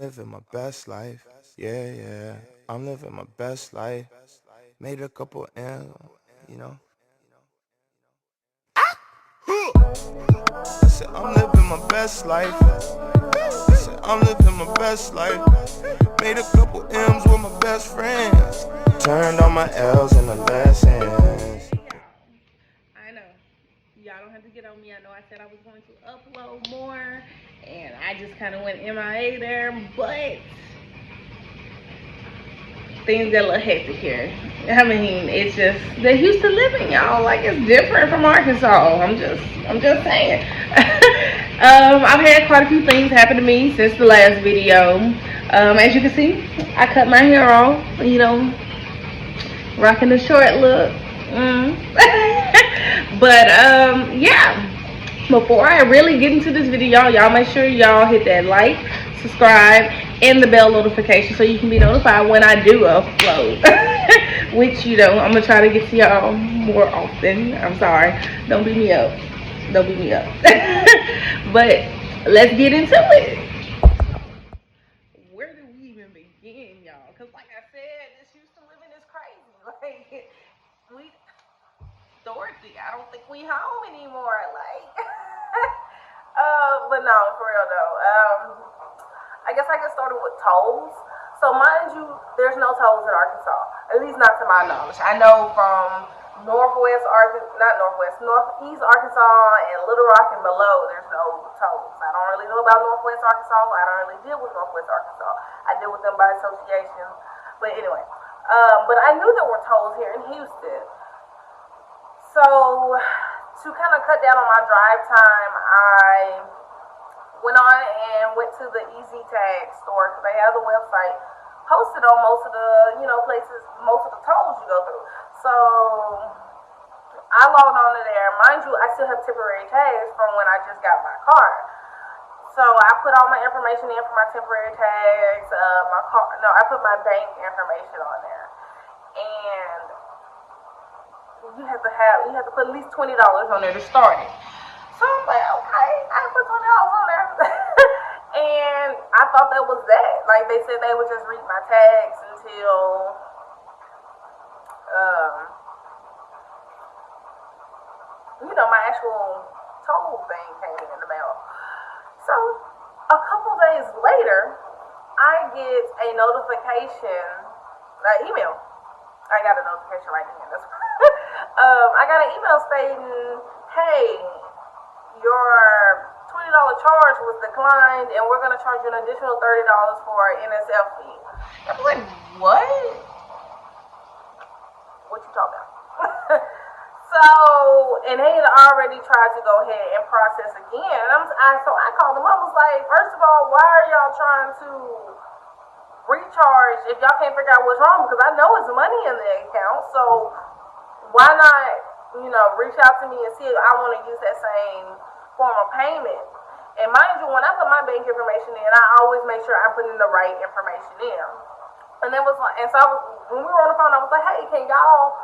Living my best life. Yeah, yeah. I'm living my best life. Made a couple M's, you know. I said, I'm living my best life. I said, I'm living my best life. Made a couple M's with my best friends. Turned all my L's into lessons. I know. Y'all don't have to get on me. I know I said I was going to upload more, and I just kind of went MIA there, but things get a little hectic here. I mean, it's just the Houston living, y'all. Like it's different from Arkansas. I'm just saying. I've had quite a few things happen to me since the last video. As you can see, I cut my hair off. Rocking the short look. But yeah. Before I really get into this video, y'all make sure y'all hit that like, subscribe, and the bell notification so you can be notified when I do upload. Which I'm gonna try to get to y'all more often. I'm sorry. Don't beat me up. Don't beat me up. But let's get into it. Where do we even begin, y'all? Because like I said, this Houston living is crazy. Like we Dorothy, I don't think we home anymore. Like but no, for real though. I guess I get started with tolls. So mind you, there's no tolls in Arkansas. At least not to my knowledge. I know from Northwest Arkansas, not Northwest, Northeast Arkansas and Little Rock and below, there's no tolls. I don't really know about Northwest Arkansas. I don't really deal with Northwest Arkansas. I deal with them by association. But anyway, but I knew there were tolls here in Houston. So to kind of cut down on my drive time, I went on and went to the Easy Tag store because they have the website posted on most of the places, most of the tolls you go through. So I logged on to there. Mind you, I still have temporary tags from when I just got my car. So I put all my information in for my temporary tags. My car, no, I put my bank information on there, and you have to put at least $20 on there to start it. So I'm like, okay, I put $20 on there. And I thought that was that. Like they said they would just read my tags until my actual toll thing came in the mail. So a couple days later I get a notification, email. I got a notification right then. That's I got an email stating, hey, your $20 charge was declined, and we're gonna charge you an additional $30 for an NSF fee. I was like, what? What you talking about? So, and they had already tried to go ahead and process again. So I called them up. I was like, first of all, why are y'all trying to recharge if y'all can't figure out what's wrong? Because I know it's money in the account. So why not, reach out to me and see if I want to use that same form of payment. And mind you, when I put my bank information in, I always make sure I'm putting the right information in. And it was like, and so when we were on the phone, I was like, hey, can y'all,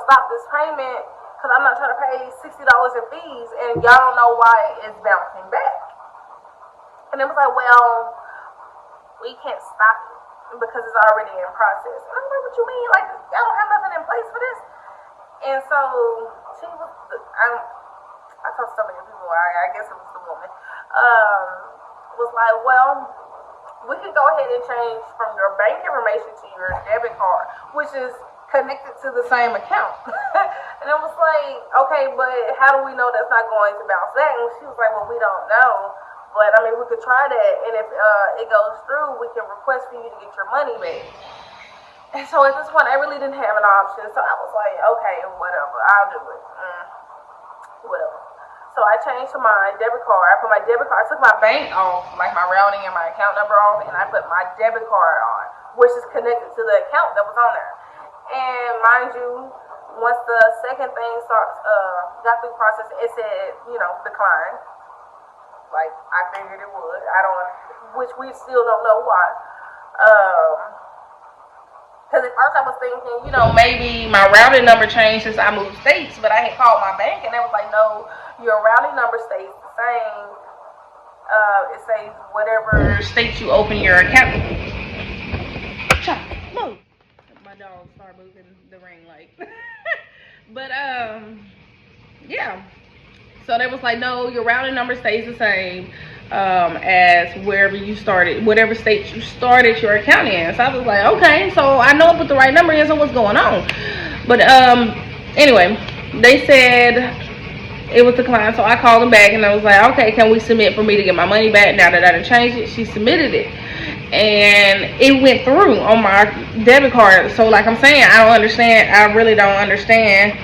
stop this payment? Because I'm not trying to pay $60 in fees, and y'all don't know why it's bouncing back. And it was like, well, we can't stop it because it's already in process. And I'm like, what you mean? Like, y'all don't have nothing in place for this? And so she was, I told so many people, I guess it was the woman, was like, well, we can go ahead and change from your bank information to your debit card, which is connected to the same account. And I was like, okay, but how do we know that's not going to bounce back? And she was like, well, we don't know. But, I mean, we could try that. And if it goes through, we can request for you to get your money back. And so at this point, I really didn't have an option. So I was like, okay, whatever, I'll do it. Whatever. So I changed to my debit card. I put my debit card. I took my bank off, like my routing and my account number off, and I put my debit card on, which is connected to the account that was on there. And mind you, once the second thing got through processing, it said, decline. Like I figured it would. Which we still don't know why. Because at first I was thinking, maybe my routing number changed since I moved states, but I had called my bank and they was like, no, your routing number stays the same. It says whatever state you open your account. Move. My dog started moving the ring light. But yeah. So they was like, no, your routing number stays the same as wherever you started, whatever state you started your account in. So I was like, okay, so I know I put the right number in, so what's going on? But anyway, they said it was declined, so I called them back and I was like, okay, can we submit for me to get my money back now that I done changed it? She submitted it and it went through on my debit card. So like I'm saying, I don't understand. I really don't understand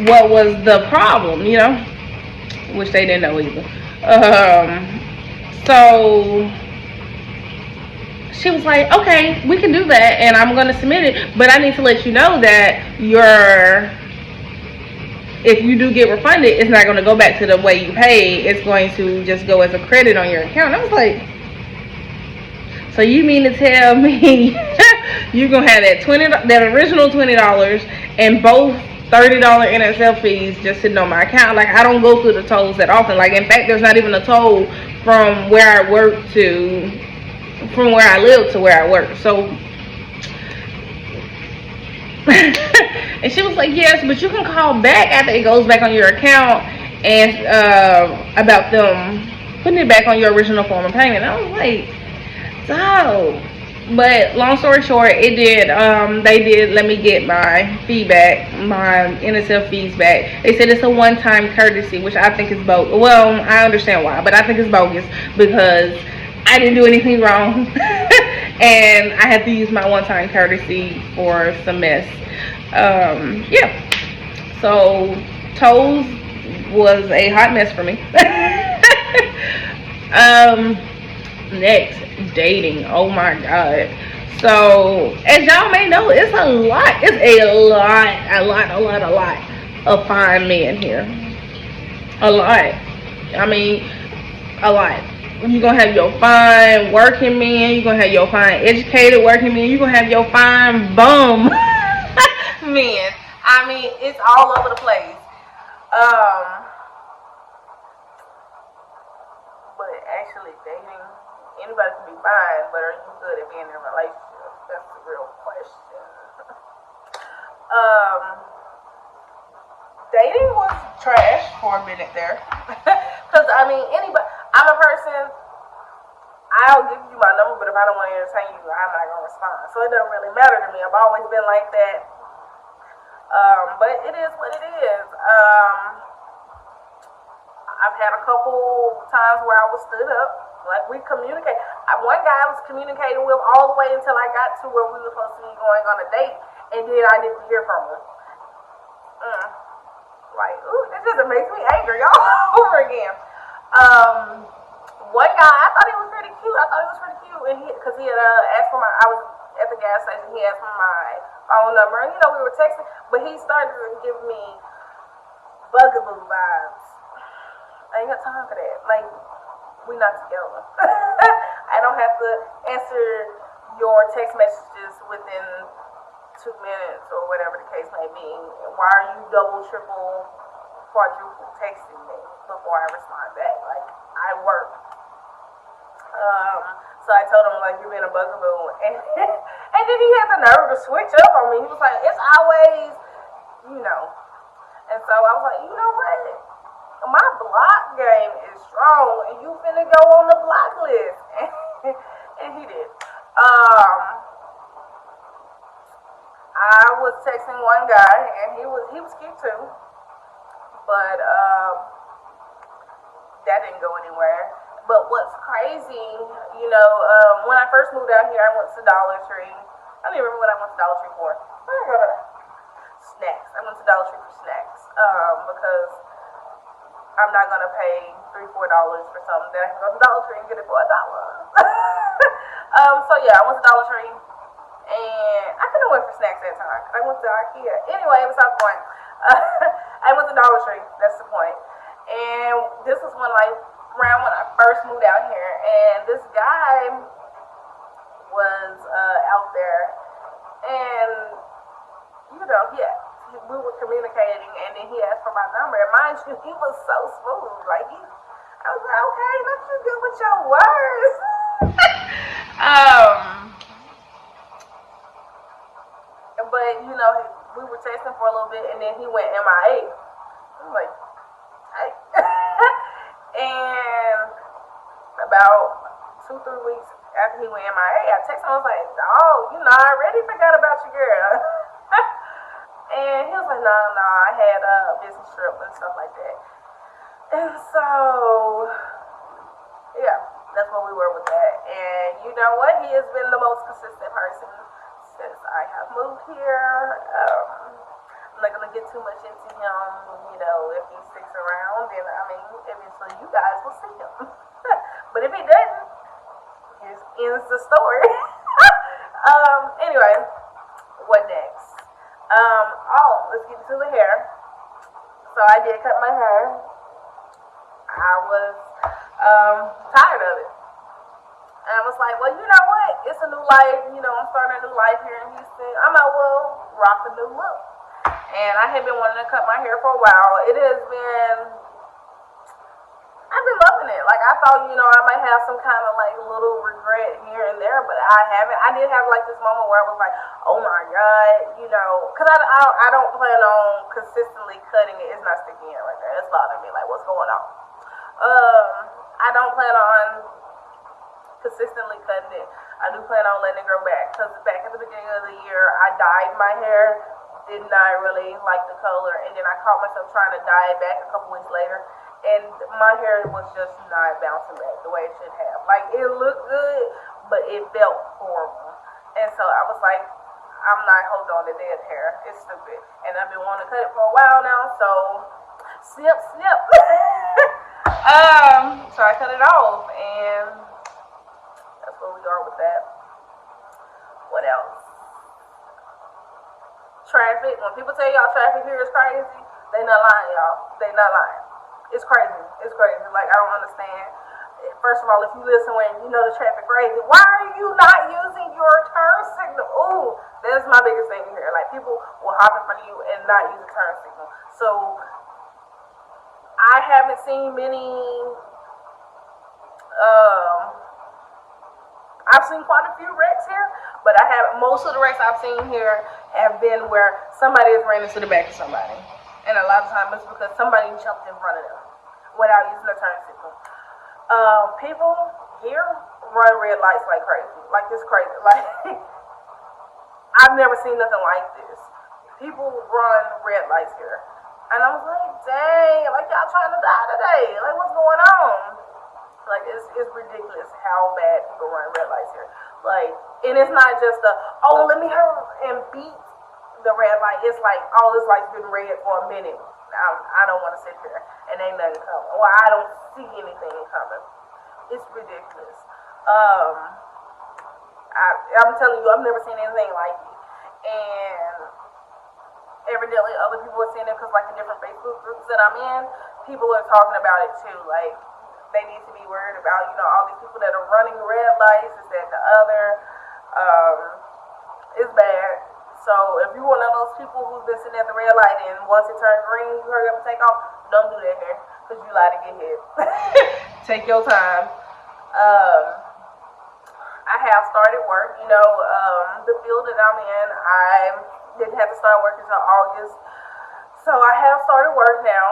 what was the problem, you know, which they didn't know either. So she was like, okay, we can do that and I'm going to submit it, but I need to let you know that if you do get refunded, it's not going to go back to the way you paid. It's going to just go as a credit on your account. And I was like, so you mean to tell me you're going to have that original $20 and both $30 NSF fees just sitting on my account? Like, I don't go through the tolls that often. Like, in fact, there's not even a toll from where I work from where I live to where I work. So and she was like, yes, but you can call back after it goes back on your account and about them putting it back on your original form of payment. And I was like, dog. But long story short, it did. They did let me get my feedback, my NSF fees back. They said it's a one-time courtesy, which I think is bogus. Well, I understand why, but I think it's bogus because I didn't do anything wrong. And I had to use my one-time courtesy for some mess. Yeah. So tolls was a hot mess for me. Next, dating. Oh my god. So as y'all may know, it's a lot of fine men here. A lot. I mean, a lot. You're gonna have your fine working men, you're gonna have your fine educated working men, you're gonna have your fine bum men. I mean, it's all over the place. But actually dating, anybody can be fine, but are you good at being in a relationship? That's the real question. Dating was trash for a minute there. Because, I mean, I'm a person, I'll give you my number, but if I don't want to entertain you, I'm not going to respond. So it doesn't really matter to me. I've always been like that. But it is what it is. I've had a couple times where I was stood up. Like, we communicate. One guy I was communicating with all the way until I got to where we were supposed to be going on a date, and then I didn't hear from him. Like, ooh, this just makes me angry all over again. One guy, I thought he was pretty cute. And because he had asked for I was at the gas station, he asked for my phone number, and we were texting, but he started to give me bugaboo vibes. I ain't got time for that. Like, we not together. I don't have to answer your text messages within 2 minutes or whatever the case may be. Why are you double, triple, quadruple texting me before I respond back? Like, I work. So I told him, like, you're being a bugaboo. And then he had the nerve to switch up on me. He was like, it's always, And so I was like, you know what? My block game is strong, and you finna go on the block list. And he did. I was texting one guy, and he was cute too, but that didn't go anywhere. But what's crazy, when I first moved out here, I went to Dollar Tree. I don't even remember what I went to Dollar Tree for. Where did I go to? Snacks. I went to Dollar Tree for snacks because I'm not gonna pay $3-4 for something that I can go to Dollar Tree and get it for $1. So yeah, I went to Dollar Tree. And I could have went for snacks that time. I went to IKEA. Anyway, it was not the point. I went to Dollar Tree. That's the point. And this was around when I first moved out here. And this guy was out there. And, we were communicating. And then he asked for my number. And mind you, he was so smooth. Like, I was like, okay, not you good with your words. um, but you know, we were texting for a little bit, and then he went MIA. I'm like, hey. And about 2-3 weeks after he went MIA, I texted him. I was like, oh, you know, I already forgot about you, girl. And he was like, no, I had a business trip and stuff like that. And so, yeah, that's where we were with that. And you know what? He has been the most consistent person since I have moved here. I'm not going to get too much into him. You know, if he sticks around, then, I mean, eventually you guys will see him. But if he doesn't, here ends the story. Anyway, what next? Let's get into the hair. So I did cut my hair. I was tired of it. And I was like, well, you know what? It's a new life. You know, I'm starting a new life here in Houston. I might well rock a new look. And I had been wanting to cut my hair for a while. I've been loving it. Like, I thought, you know, I might have some kind of, like, little regret here and there, but I haven't. I did have, like, this moment where I was like, oh, my God, you know, because I don't plan on consistently cutting it. It's not sticking in right there. It's bothering me. Like, what's going on? I don't plan on consistently cutting it. I do plan on letting it grow back, because back at the beginning of the year, I dyed my hair. Did not really like the color, and then I caught myself trying to dye it back a couple weeks later. And my hair was just not bouncing back the way it should have. Like, it looked good, but it felt horrible. And so I was like, I'm not holding on to dead hair. It's stupid. And I've been wanting to cut it for a while now, so snip, snip. So I cut it off, and that's where we are with that. What else? Traffic. When people tell y'all traffic here is crazy, they not lying, y'all. They not lying. It's crazy. It's crazy. Like, I don't understand. First of all, if you listen when you know the traffic crazy, why are you not using your turn signal? Ooh, that's my biggest thing here. Like, people will hop in front of you and not use a turn signal. So, I haven't seen many, I've seen quite a few wrecks here, but most of the wrecks I've seen here have been where somebody has ran into the back of somebody. And a lot of times it's because somebody jumped in front of them without using a turn signal. People here run red lights like crazy. Like, it's crazy. Like, I've never seen nothing like this. People run red lights here. And I was like, dang, like, y'all trying to die today. Like, what's going on? Like, it's ridiculous how bad people run red lights here. Like, and it's not just let me hurry and beat the red light. It's like, oh, this light's been red for a minute. I don't want to sit here and ain't nothing coming. Or I don't see anything coming. It's ridiculous. I'm telling you, I've never seen anything like it. And evidently other people are seeing it because, like, in different Facebook groups that I'm in, people are talking about it too. Like, they need to be worried about, you know, all these people that are running red lights, this, that, the other. It's bad. So if you're one of those people who's been sitting at the red light and once it turns green, you hurry up and take off, don't do that here, because you lie to get hit. Take your time. I have started work. You know, the field that I'm in, I didn't have to start work until August. So I have started work now.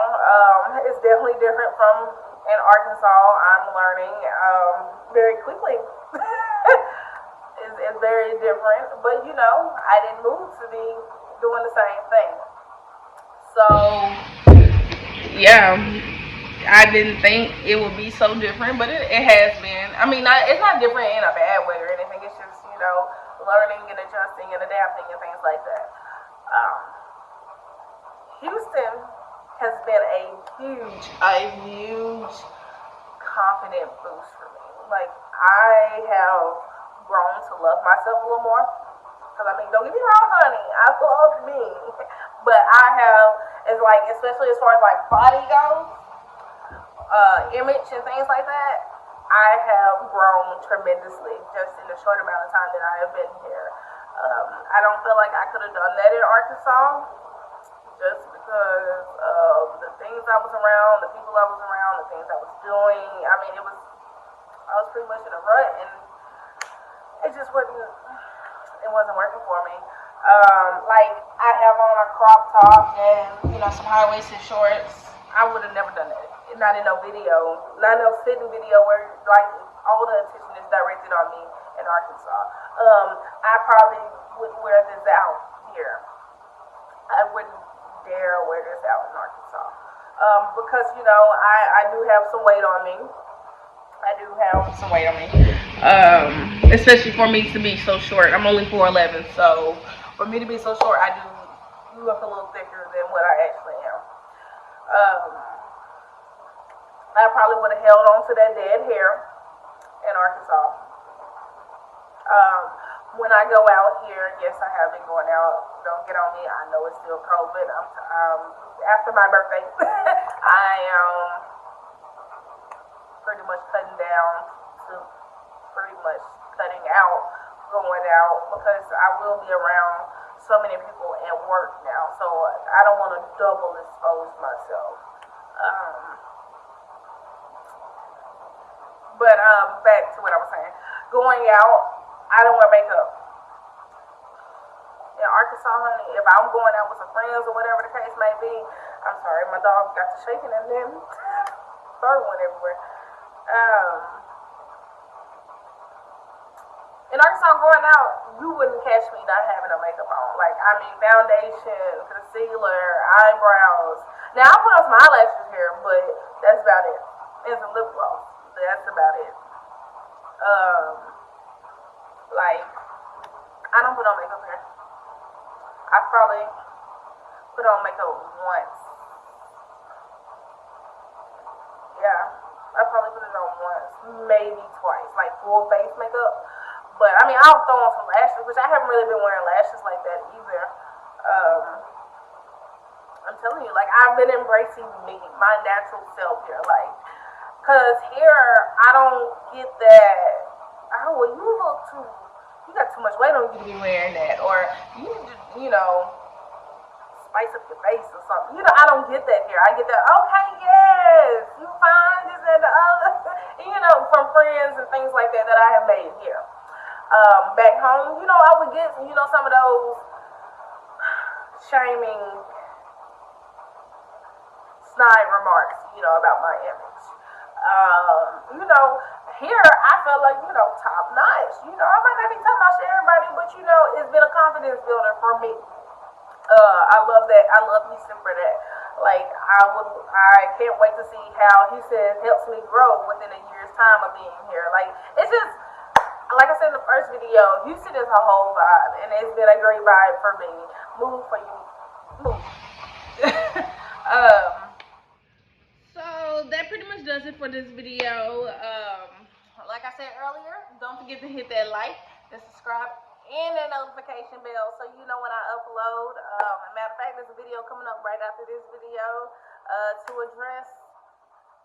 It's definitely different from in Arkansas. I'm learning very quickly. It's very different, but you know, I didn't move to be doing the same thing. So, yeah, I didn't think it would be so different, but it has been. I mean, it's not different in a bad way or anything. It's just, you know, learning and adjusting and adapting and things like that. Houston has been a huge confident boost for me. Like, I have grown to love myself a little more. Because, I mean, don't get me wrong, honey, I love me. But I have, it's like, especially as far as, like, body goes, image and things like that, I have grown tremendously just in the short amount of time that I have been here. I don't feel like I could have done that in Arkansas, just because of the things I was around, the people I was around, the things I was doing. I mean, I was pretty much in a rut, and it just wasn't working for me. Like, I have on a crop top and, some high-waisted shorts. I would have never done that. Not in no video. Not no sitting video where, like, all the attention is directed on me in Arkansas. I probably would wear this out here. I wouldn't dare wear this out in Arkansas. Because, I do have some weight on me. Especially for me to be so short. I'm only 4'11", so for me to be so short, I do look a little thicker than what I actually am. I probably would have held on to that dead hair in Arkansas. When I go out here, yes, I have been going out. Don't get on me. I know it's still COVID. After my birthday, I am pretty much cutting down to pretty much cutting out going out, because I will be around so many people at work now, so I don't want to double expose myself. But back to what I was saying. Going out, I don't wear makeup. In Arkansas, honey, if I'm going out with some friends or whatever the case may be, I'm sorry, my dog got to shaking and then third one everywhere. In Arkansas, going out, you wouldn't catch me not having no makeup on. Like, I mean, foundation, concealer, eyebrows. Now, I put on some eyelashes here, but that's about it. And some lip gloss. That's about it. Like, I don't put on makeup here. I probably put on makeup once. Yeah, I probably put it on once, maybe twice, like full face makeup. But I mean, I'll throw on some lashes, which I haven't really been wearing lashes like that either. I'm telling you, like, I've been embracing me, my natural self here, like, cause here I don't get that. Oh, well, you got too much weight on you to be wearing that, or you need to, spice up your face or something. I don't get that here. I get that, okay, yes, you fine, this and the other, from friends and things like that I have made here. Back home, I would get, some of those shaming, snide remarks, about my image. Here I felt like, top notch. I might not be top notch to everybody, but it's been a confidence builder for me. I love that. I love Houston for that. Like, I can't wait to see how Houston helps me grow within a year's time of being here. Like, it's just, like I said in the first video, Houston is a whole vibe, and it's been a great vibe for me. Move for you. Move. So that pretty much does it for this video. Like I said earlier, don't forget to hit that like, the subscribe, and that notification bell so you know when I upload. Matter of fact, there's a video coming up right after this video to address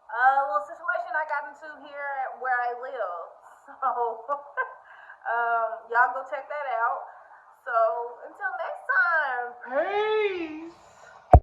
a little situation I got into here where I live. So y'all go check that out. So until next time, peace.